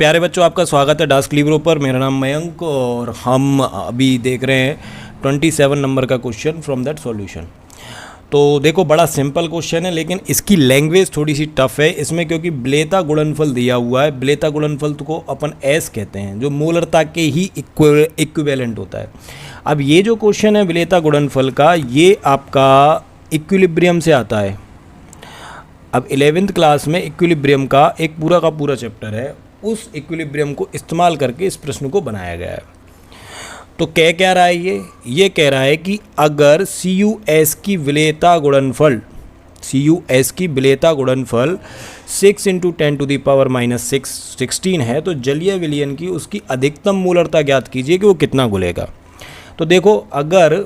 प्यारे बच्चों, आपका स्वागत है डास्क लिब्रो पर। मेरा नाम मयंक और हम अभी देख रहे हैं 27 नंबर का क्वेश्चन फ्रॉम दैट सॉल्यूशन। तो देखो, बड़ा सिंपल क्वेश्चन है लेकिन इसकी लैंग्वेज थोड़ी सी टफ है इसमें, क्योंकि विलेयता गुणनफल दिया हुआ है। विलेयता गुणनफल को अपन एस कहते हैं, जो मूलरता के ही इक्विवेलेंट होता है। अब ये जो क्वेश्चन है विलेयता गुणनफल का, ये आपका इक्विलिब्रियम से आता है। अब 11th क्लास में इक्विलिब्रियम का एक पूरा का पूरा चैप्टर है, उस इक्विलिब्रियम को इस्तेमाल करके इस प्रश्न को बनाया गया है। तो कह रहा है ये कह रहा है कि अगर CuS की विलेयता गुणनफल 6 × 10⁻⁶ 16 है, तो जलीय विलयन की उसकी अधिकतम मूलरता ज्ञात कीजिए कि वो कितना घुलेगा। तो देखो, अगर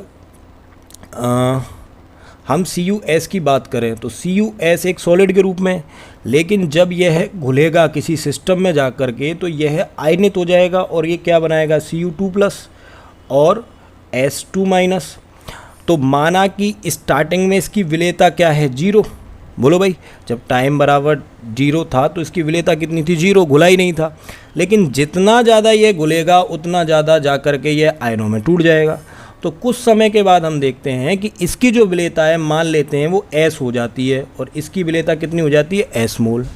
हम CuS की बात करें तो CuS एक सॉलिड के रूप में, लेकिन जब यह घुलेगा किसी सिस्टम में जा कर के तो यह आयनित हो जाएगा और ये क्या बनाएगा, Cu2+ और S2-। तो माना कि स्टार्टिंग में इसकी विलेयता क्या है, 0। बोलो भाई, जब टाइम बराबर 0 था तो इसकी विलेयता कितनी थी, 0, घुला ही नहीं था। लेकिन जितना ज़्यादा ये घुलेगा उतना ज़्यादा जा कर के ये आयनों में टूट जाएगा। तो कुछ समय के बाद हम देखते हैं कि इसकी जो विलेयता है, मान लेते हैं वो S हो जाती है और इसकी विलेयता कितनी हो जाती है, S मोल।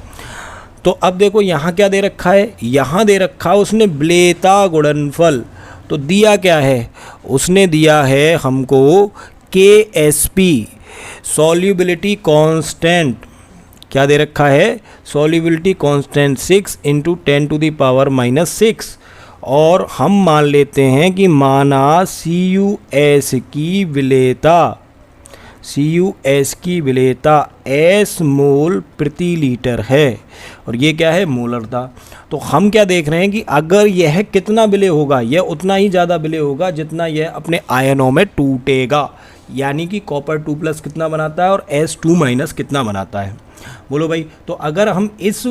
तो अब देखो यहाँ क्या दे रखा है, यहाँ दे रखा है उसने विलेयता गुणनफल। तो दिया क्या है, उसने दिया है हमको KSP सॉल्युबिलिटी कांस्टेंट। क्या दे रखा है, सॉल्युबिलिटी कांस्टेंट 6 × 10⁻⁻6। और हम मान लेते हैं कि माना CuS की विलेयता S मोल प्रति लीटर है और ये क्या है, मोलरता। तो हम क्या देख रहे हैं कि अगर यह कितना विलय होगा, यह उतना ही ज़्यादा विलय होगा जितना यह अपने आयनों में टूटेगा। यानी कि कॉपर 2+ कितना बनाता है और S2- कितना बनाता है। बोलो भाई, तो अगर हम इस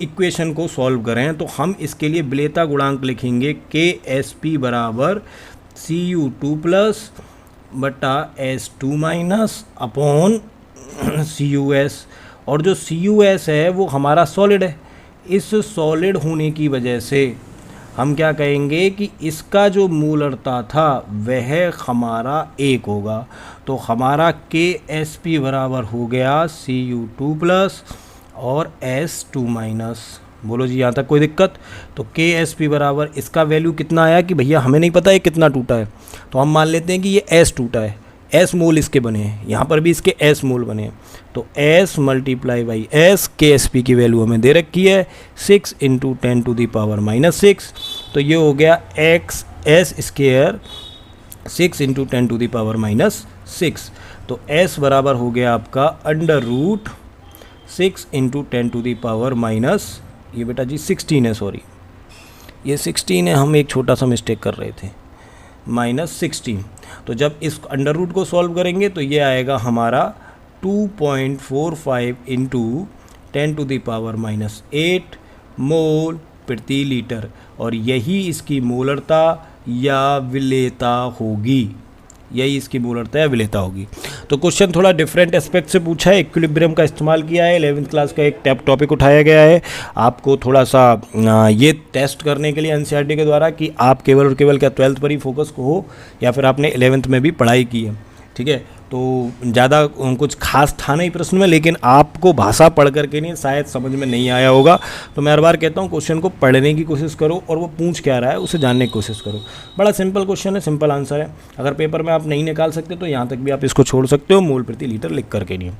इक्वेशन को सॉल्व करें तो हम इसके लिए विलेयता गुणांक लिखेंगे KSP बराबर Cu2+ बटा S2- अपॉन CuS। और जो CuS है वो हमारा सॉलिड है। इस सॉलिड होने की वजह से हम क्या कहेंगे कि इसका जो मूलरता था वह हमारा 1 होगा। तो हमारा KSP बराबर हो गया Cu2+ और S2-। बोलो जी, यहाँ तक कोई दिक्कत? तो KSP बराबर इसका वैल्यू कितना आया कि भैया हमें नहीं पता है कितना टूटा है, तो हम मान लेते हैं कि ये S टूटा है। S मोल इसके बने हैं, यहाँ पर भी इसके S मोल बने हैं। तो S × S, KSP की वैल्यू हमें दे रखी है 6 × 10⁻⁻6। तो ये हो गया XS² 6 × 10⁻⁻6। तो S बराबर हो गया आपका √6 × 10⁻⁻, ये बेटा जी 16 है, सॉरी ये 16 है, हम एक छोटा सा मिस्टेक कर रहे थे, -16। तो जब इस अंडर रूट को सॉल्व करेंगे तो ये आएगा हमारा 2.45 × 10⁻⁸ मोल प्रति लीटर, और यही इसकी मोलरता या विलेयता होगी। तो क्वेश्चन थोड़ा डिफरेंट एस्पेक्ट से पूछा है, इक्विलिब्रियम का इस्तेमाल किया है, 11th क्लास का एक टॉपिक उठाया गया है। आपको थोड़ा सा ये टेस्ट करने के लिए NCERT के द्वारा कि आप केवल और केवल क्या 12th पर ही फोकस हो या फिर आपने 11th में भी पढ़ाई की है, ठीक है। तो ज़्यादा कुछ खास था नहीं प्रश्न में, लेकिन आपको भाषा पढ़ करके नहीं शायद समझ में नहीं आया होगा। तो मैं हर बार कहता हूँ क्वेश्चन को पढ़ने की कोशिश करो और वो पूछ क्या रहा है उसे जानने की कोशिश करो। बड़ा सिंपल क्वेश्चन है, सिंपल आंसर है। अगर पेपर में आप नहीं निकाल सकते तो यहाँ तक भी आप इसको छोड़ सकते हो, मोल प्रति लीटर लिख करके नहीं।